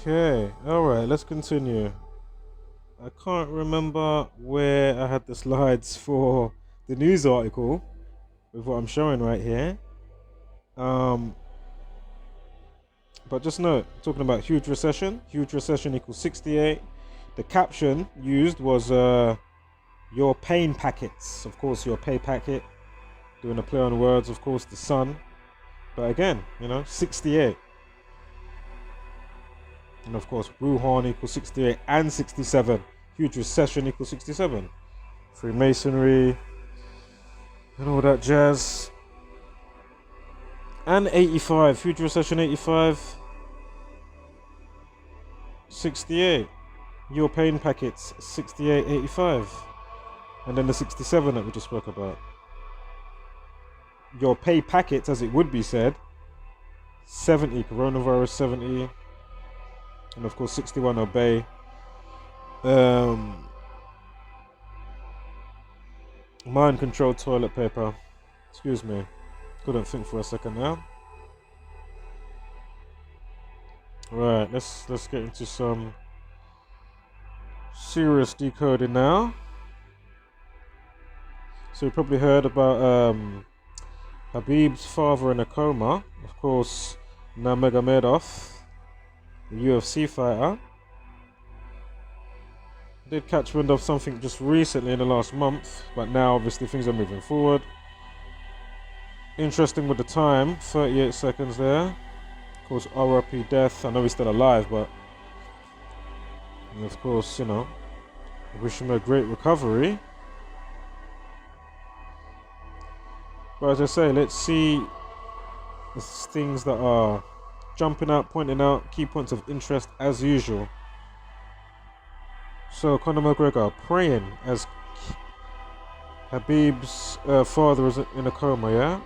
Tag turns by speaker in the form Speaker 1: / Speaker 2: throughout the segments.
Speaker 1: Okay, alright, let's continue. I can't remember where I had the slides for the news article with what I'm showing right here. Um, but just note, talking about huge recession equals 68. The caption used was your pain packets. Of course, your pay packet. Doing a play on words, of course, the sun. But again, 68. And of course, Wuhan equals 68 and 67. Huge recession equals 67. Freemasonry and all that jazz. And 85. Huge recession 85. 68. Your pain packets 68, 85. And then the 67 that we just spoke about. Your pay packets, as it would be said, 70. Coronavirus 70. And of course 61 obey. Mind controlled toilet paper. Excuse me. Couldn't think for a second now. Right, let's get into some serious decoding now. So you probably heard about Khabib's father in a coma. Of course, Nurmagomedov, the UFC fighter, did catch wind of something just recently in the last month, but now obviously things are moving forward. Interesting with the time, 38 seconds there. Of course, RIP death. I know he's still alive, but of course, wish him a great recovery. But as I say, let's see the things that are jumping out, pointing out, key points of interest as usual. So Conor McGregor praying as Khabib's father is in a coma, yeah?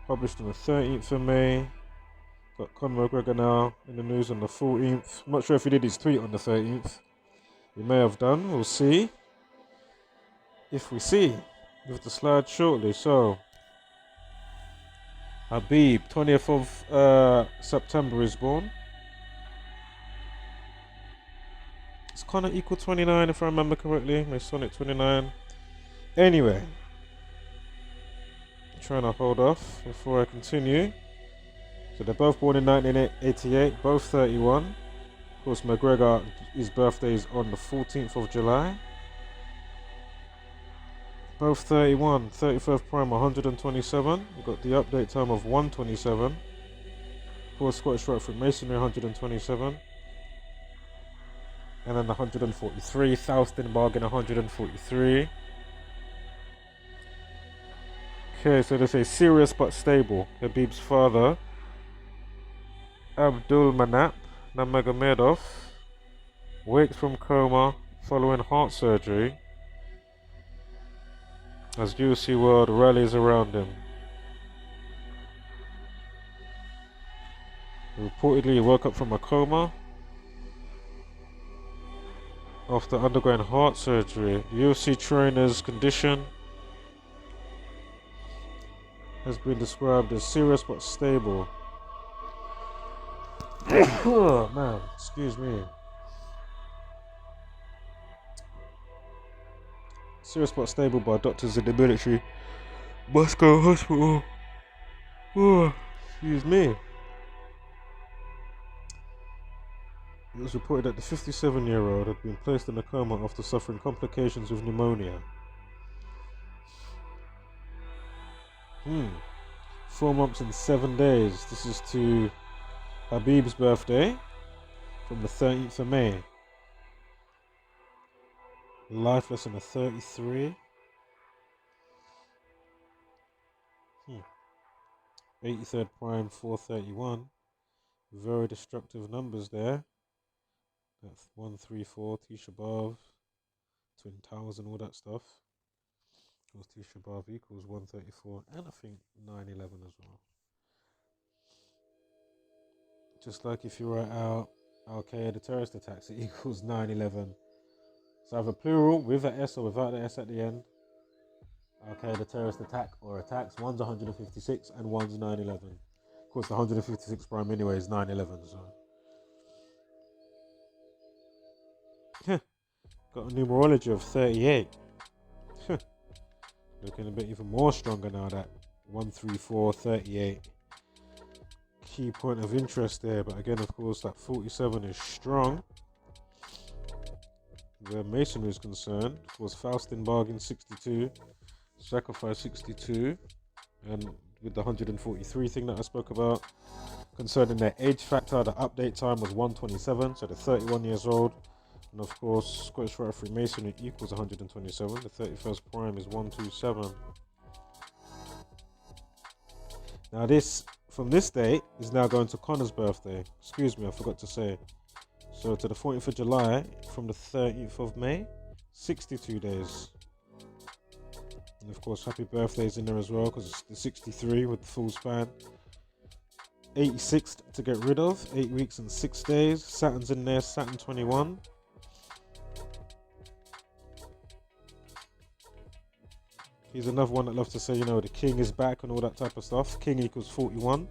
Speaker 1: Published on the 13th of May. Got Conor McGregor now in the news on the 14th. I'm not sure if he did his tweet on the 13th. He may have done. We'll see. If we see. With the slide shortly. So, Khabib, 20th of September is born. Is Conor equal 29 if I remember correctly? Masonic 29. Anyway. Trying to hold off before I continue. So they're both born in 1988, both 31. Of course, McGregor, his birthday is on the 14th of July. Both 31, 31st prime 127. We've got the update time of 127. Of course, Scottish Rite Freemasonry 127. And then 143, Thouston Bargain 143. Okay, so they say serious but stable. Khabib's father, Abdul Manap Nurmagomedov, wakes from coma following heart surgery as UFC World rallies around him. Reportedly, he woke up from a coma after undergoing heart surgery. UFC trainer's condition has been described as serious but stable. Oh man, excuse me. Serious but stable by doctors in the military Moscow hospital. Oh, excuse me. It was reported that the 57-year-old had been placed in a coma after suffering complications with pneumonia. 4 months and 7 days. This is to Khabib's birthday from the 13th of May. Life lesson of 33. 83rd prime 431. Very destructive numbers there. That's 134, Tisha B'Av, Twin Towers and all that stuff. Of course, Tisha B'Av equals 134, and I think 9/11 as well. Just like if you write out Al Qaeda terrorist attacks, it equals 9/11. It's either plural with an S or without the S at the end. Okay, the terrorist attack or attacks. One's 156 and one's 9/11. Of course, the 156 prime anyway is 9/11. So, got a numerology of 38. Looking a bit even more stronger now. That 134 38. Key point of interest there, but again, of course, that 47 is strong. Where masonry is concerned, of course, Faustin bargain 62. Sacrifice 62, and with the 143 thing that I spoke about concerning their age factor, the update time was 127, so they're 31 years old, and of course Scottish Rite of Freemasonry equals 127. The 31st prime is 127. Now this, from this date, is now going to Conor's birthday. Excuse me, I forgot to say. So to the 14th of July from the 13th of May, 62 days. And of course, happy birthdays in there as well, because it's the 63 with the full span. 86 to get rid of, 8 weeks and 6 days. Saturn's in there, Saturn 21. He's another one that loves to say, you know, the king is back and all that type of stuff. King equals 41.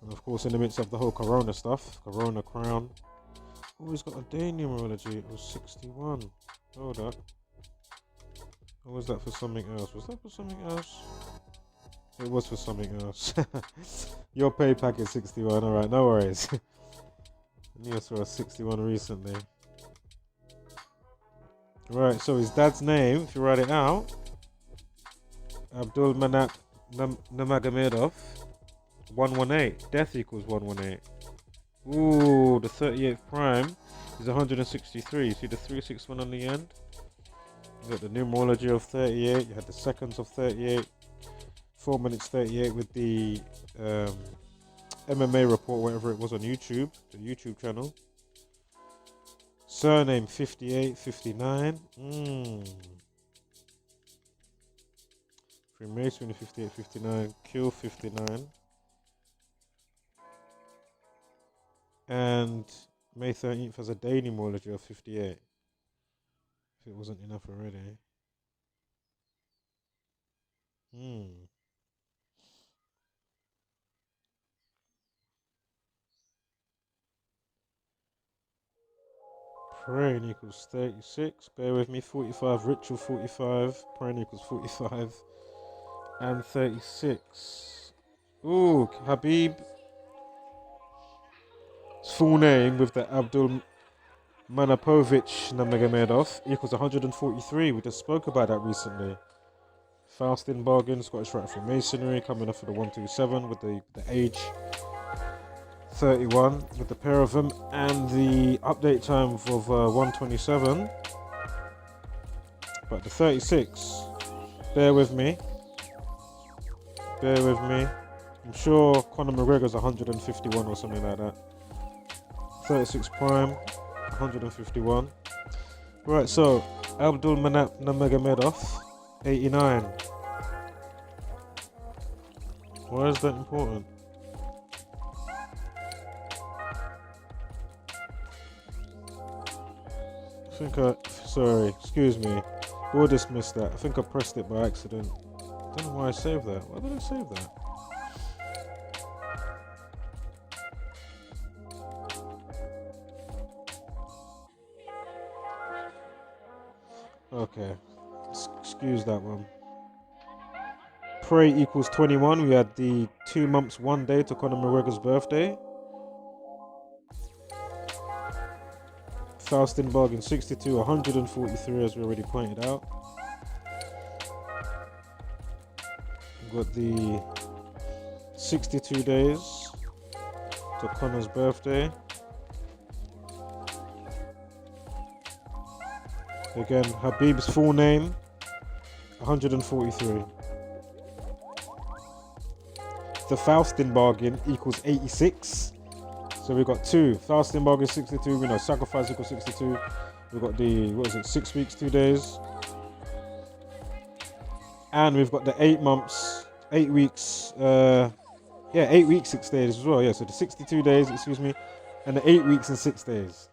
Speaker 1: And of course, in the midst of the whole corona stuff, corona crown. Oh, he's got a day numerology. It was 61. Hold up. Or was that for something else? Was that for something else? It was for something else. Your pay pack is 61. Alright, no worries. I knew I saw a 61 recently. Right, so his dad's name, if you write it out, Abdul Manap Nurmagomedov, 118. Death equals 118. Ooh, the 38th prime is 163. See the 361 on the end? You got the numerology of 38, you had the seconds of 38, 4 minutes 38 with the MMA report, whatever it was on YouTube, the YouTube channel. Surname 58, 59. Freemasonry 58, 59, kill 59. And May 13th has a day numerology of 58. If it wasn't enough already. Praying equals 36. Bear with me. 45. Ritual 45. Praying equals 45. And 36. Ooh, Khabib. His full name with the Abdul Manapovich Nurmagomedov equals 143. We just spoke about that recently. Faustin bargain, Scottish Rite of Freemasonry, coming off of the 127 with the age 31 with the pair of them, and the update time of 127. But the 36, bear with me. I'm sure Conor McGregor's 151 or something like that. 36 prime, 151. Right, so Abdul Manap Nurmagomedov, 89. Why is that important? Sorry, excuse me. We'll dismiss that. I think I pressed it by accident. I don't know why I saved that. Why did I save that? Okay, excuse that one. Pray equals 21. We had the 2 months, 1 day to Conor McGregor's birthday. Faustin bargain 62, 143 as we already pointed out. We've got the 62 days to Conor's birthday. Again, Khabib's full name, 143. The Faustin bargain equals 86. So we've got 2. Faustin bargain 62, we know sacrifice equals 62. We've got the, 6 weeks, 2 days. And we've got the 8 months, 8 weeks, 8 weeks, 6 days as well. Yeah, so the 62 days, excuse me, and the 8 weeks and 6 days.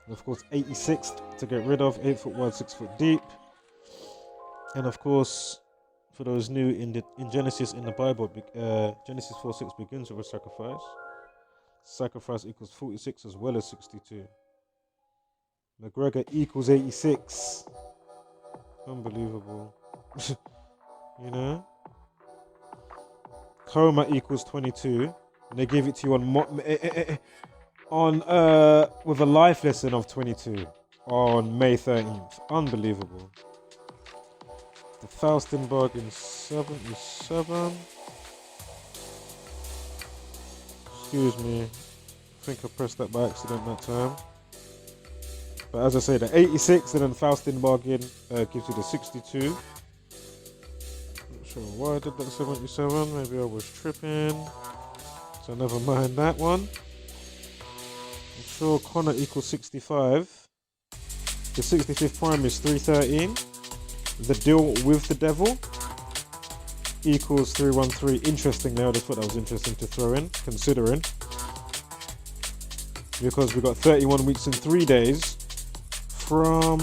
Speaker 1: And of course, 86th to get rid of, 8 foot wide, 6 foot deep. And of course, for those new in Genesis in the Bible, Genesis 4:6 begins with a sacrifice. Sacrifice equals 46 as well as 62. McGregor equals 86. Unbelievable. You know? Coma equals 22. And they gave it to you on with a life lesson of 22 on May 13th. Unbelievable. The Faustin bargain 77. Excuse me. I think I pressed that by accident that time. But as I say, the 86 and then Faustin bargain gives you the 62. Not sure why I did that 77. Maybe I was tripping. So never mind that one. I'm sure Conor equals 65. The 65th prime is 313. The deal with the devil equals 313. Interesting there. I just thought that was interesting to throw in, considering. Because we got 31 weeks and 3 days from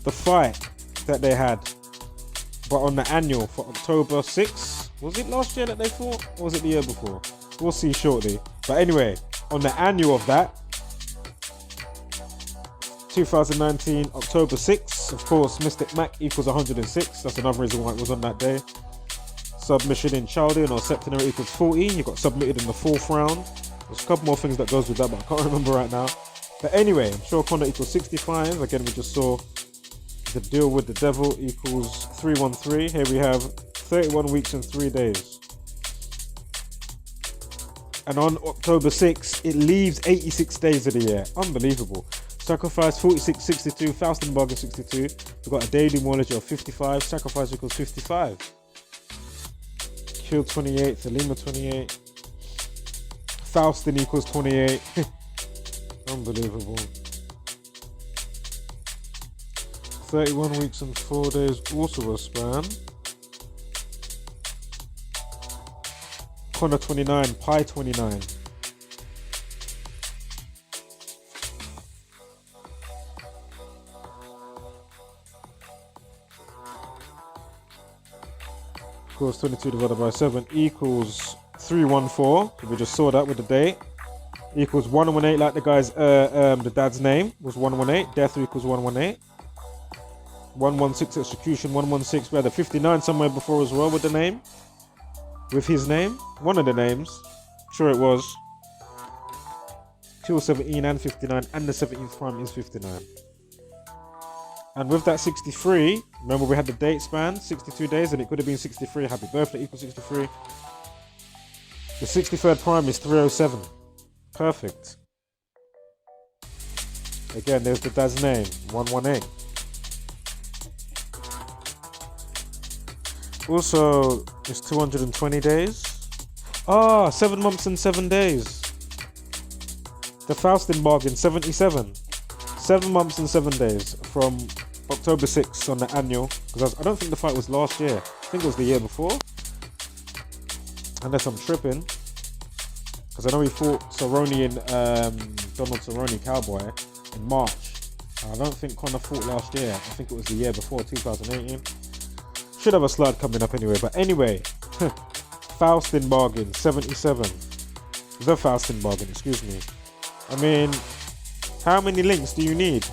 Speaker 1: the fight that they had. But on the annual for October 6th. Was it last year that they fought? Or was it the year before? We'll see shortly. But anyway, on the annual of that, 2019, October 6th, of course, Mystic Mac equals 106. That's another reason why it was on that day. Submission in Chaldean or Septenary equals 14. You got submitted in the 4th round. There's a couple more things that goes with that, but I can't remember right now. But anyway, I'm sure Conor equals 65. Again, we just saw the deal with the devil equals 313. Here we have 31 weeks and 3 days. And on October 6th, it leaves 86 days of the year. Unbelievable. Sacrifice 46, 62. Faustin bargain 62. We've got a daily mileage of 55. Sacrifice equals 55. Kill 28. Thelema 28. Faustin equals 28. Unbelievable. 31 weeks and 4 days, also a span. Conor 29, Pi 29. Of course, 22 divided by 7 equals 314. We just saw that with the date. Equals 118, like the guy's, the dad's name was 118. Death equals 118. 116 execution, 116. We had a 59 somewhere before as well with the name. With his name. One of the names. Sure it was. Kill 17 and 59. And the 17th prime is 59. And with that 63, remember we had the date span, 62 days, and it could have been 63. Happy birthday equals 63. The 63rd prime is 307. Perfect. Again, there's the dad's name, 118. Also, it's 220 days. 7 months and 7 days. The Faustin bargain, 77. 7 months and 7 days from October 6th on the annual. Because I don't think the fight was last year. I think it was the year before. Unless I'm tripping. Because I know he fought Cerrone in Donald Cerrone Cowboy in March. I don't think Conor fought last year. I think it was the year before, 2018. Should have a slide coming up anyway. But anyway, Faustin bargain, 77. The Faustin bargain, excuse me. I mean, how many links do you need?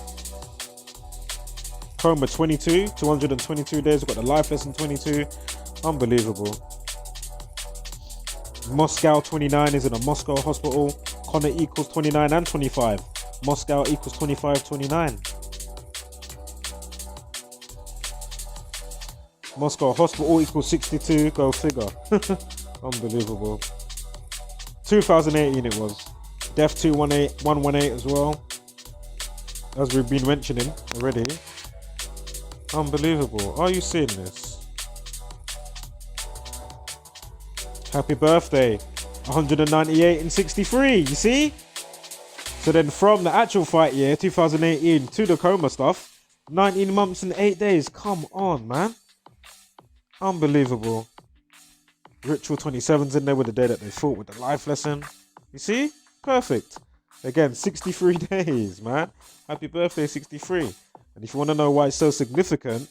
Speaker 1: Coma 22, 222 days. We've got the life lesson 22. Unbelievable. Moscow 29 is in a Moscow hospital. Conor equals 29 and 25. Moscow equals 25, 29. Moscow hospital equals 62. Go figure. Unbelievable. 2018 it was. Def 218, 118 as well. As we've been mentioning already. Unbelievable. Are you seeing this? Happy birthday. 198 and 63. You see? So then from the actual fight year, 2018, to the coma stuff, 19 months and 8 days. Come on, man. Unbelievable. Ritual 27's in there with the day that they fought with the life lesson. You see? Perfect. Again, 63 days, man. Happy birthday, 63. And if you want to know why it's so significant,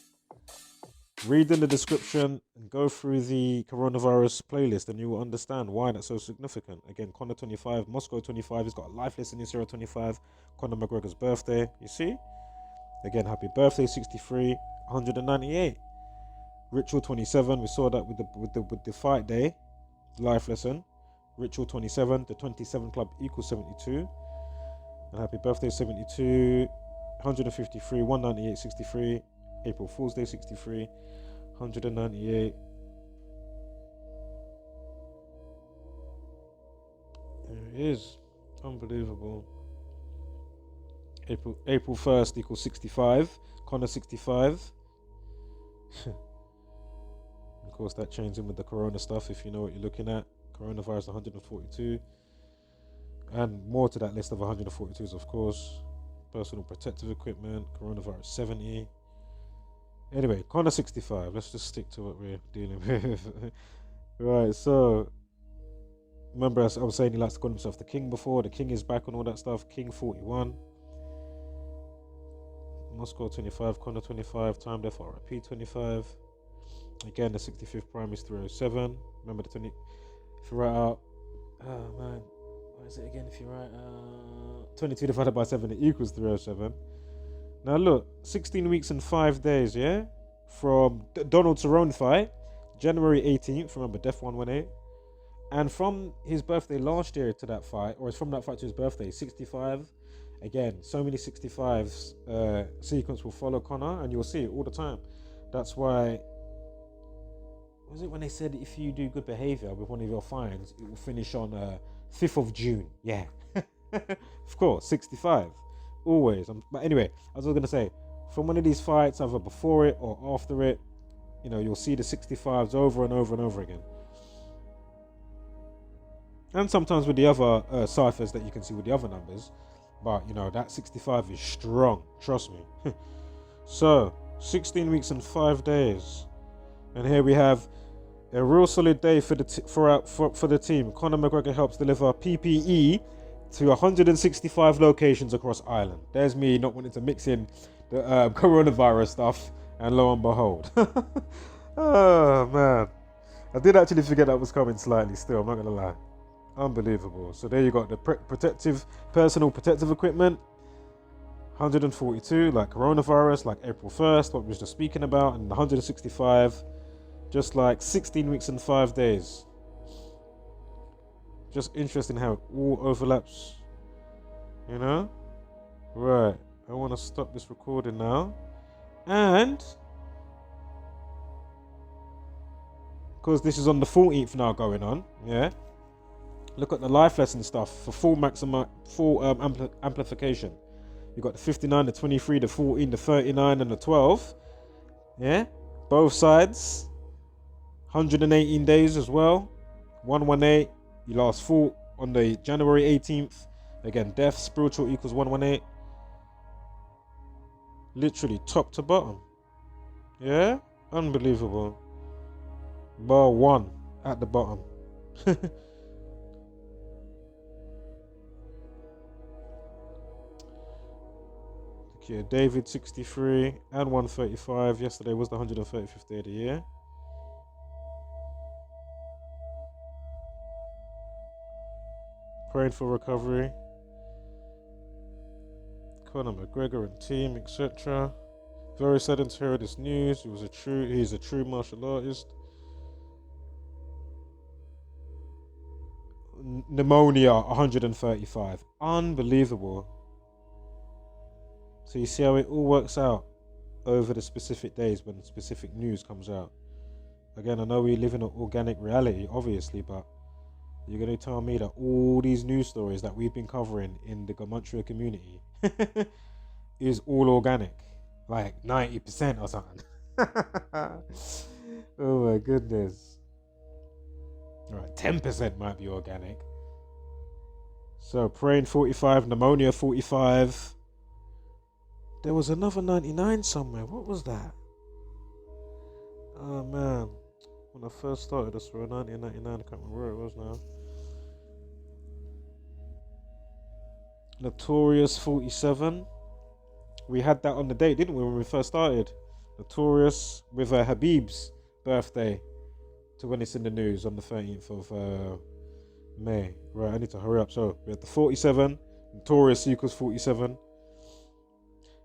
Speaker 1: read in the description and go through the coronavirus playlist and you will understand why that's so significant. Again, Conor 25, Moscow 25, he's got a life lesson in 025, Conor McGregor's birthday. You see? Again, happy birthday, 63, 198. Ritual 27, we saw that with the fight day, life lesson. Ritual 27, the 27 club equals 72. And happy birthday, 72, 153, 198, 63. April Fool's Day, 63. 198. There it is. Unbelievable. April 1st equals 65. Conor 65. Of course, that changed in with the corona stuff, if you know what you're looking at. Coronavirus 142. And more to that list of 142s, of course. Personal protective equipment. Coronavirus 70. Anyway, Conor 65. Let's just stick to what we're dealing with. Right, so remember, as I was saying, he likes to call himself the king before. The king is back on all that stuff. King 41. Moscow 25. Conor 25. Time death RIP 25. Again, the 65th prime is 307. Remember the 20. If you write out. Oh man. What is it again? If you write 22 divided by 7, it equals 307. Now look, 16 weeks and 5 days, yeah? From Donald Cerrone fight, January 18th, remember, Def 118. And from his birthday last year to that fight, or from that fight to his birthday, 65. Again, so many 65s sequence will follow Conor, and you'll see it all the time. That's why, was it when they said if you do good behavior with one of your fines, it will finish on 5th of June? Yeah. Of course, 65. Always. But anyway, as I was going to say, from one of these fights, either before it or after it, you know, you'll see the 65s over and over and over again. And sometimes with the other ciphers that you can see with the other numbers. But, you know, that 65 is strong. Trust me. So, 16 weeks and 5 days. And here we have a real solid day for the team. Conor McGregor helps deliver PPE to 165 locations across Ireland. There's me not wanting to mix in the coronavirus stuff, and lo and behold. Oh man, I did actually forget that was coming slightly still, I'm not gonna lie. Unbelievable. So there you got the personal protective equipment, 142 like coronavirus, like April 1st, what we was just speaking about, and 165 just like 16 weeks and 5 days. Just interesting how it all overlaps, you know? Right, I want to stop this recording now. And because this is on the 14th now going on, yeah? Look at the life lesson stuff for full amplification. You got the 59, the 23, the 14, the 39, and the 12. Yeah? Both sides. 118 days as well. 118. You last fought on the January 18th. Again, death, spiritual equals 118. Literally top to bottom. Yeah? Unbelievable. Bar 1 at the bottom. Okay, David 63 and 135. Yesterday was the 135th day of the year. Praying for recovery. Conor McGregor and team, etc. Very saddened to hear this news. He's a true martial artist. Pneumonia 135. Unbelievable. So you see how it all works out over the specific days when specific news comes out. Again, I know we live in an organic reality, obviously, but you're going to tell me that all these news stories that we've been covering in the Gematria community is all organic, like 90% or something. Oh my goodness. All right, 10% might be organic. So praying 45, pneumonia 45. There was another 99 somewhere. What was that? Oh man. When I first started, I saw 1999. I can't remember where it was now. Notorious 47. We had that on the date, didn't we, when we first started? Notorious with Khabib's birthday to when it's in the news on the 13th of May. Right, I need to hurry up. So we had the 47, Notorious equals 47.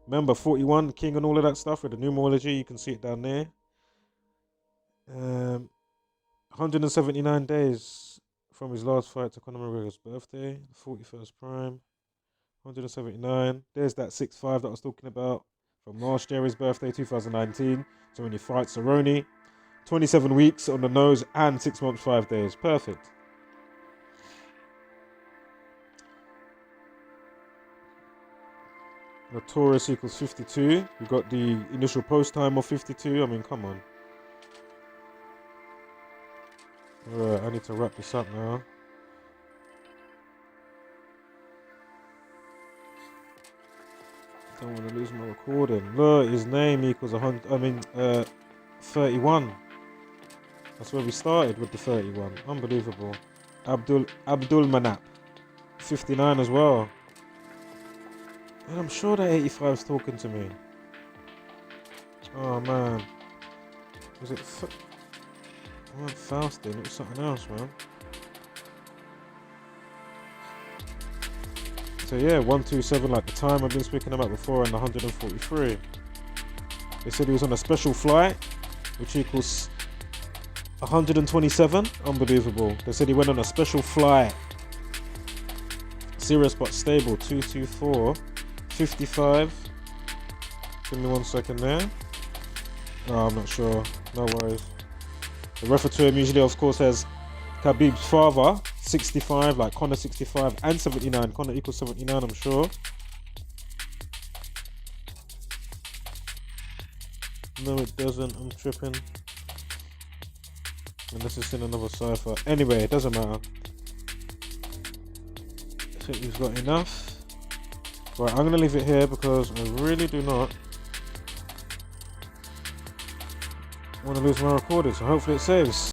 Speaker 1: Remember 41, King and all of that stuff with the numerology, you can see it down there. 179 days from his last fight to Conor McGregor's birthday, 41st prime. 179. There's that 6'5" that I was talking about from last year, his birthday, 2019. So when he fights Cerrone, 27 weeks on the nose and 6 months, 5 days. Perfect. Notorious equals 52. We got the initial post time of 52. I mean, come on. Alright, I need to wrap this up now. Don't want to lose my recording. Look, his name equals 31. That's where we started with the 31. Unbelievable. Abdul Manap. 59 as well. And I'm sure that 85 is talking to me. Oh man. Was it? I weren't Faustin, it was something else, man. So yeah, 127, like the time I've been speaking about before, and 143. They said he was on a special flight, which equals 127. Unbelievable. They said he went on a special flight. Serious but stable. 224. 55. Give me 1 second there. Oh, I'm not sure. No worries. The referee to him usually, of course, has Khabib's father, 65, like Conor 65 and 79. Conor equals 79, I'm sure. No, it doesn't. I'm tripping. Unless it's in another cipher. Anyway, it doesn't matter. I think we've got enough. Right, I'm going to leave it here because I really do not want to lose my recording. So hopefully it saves.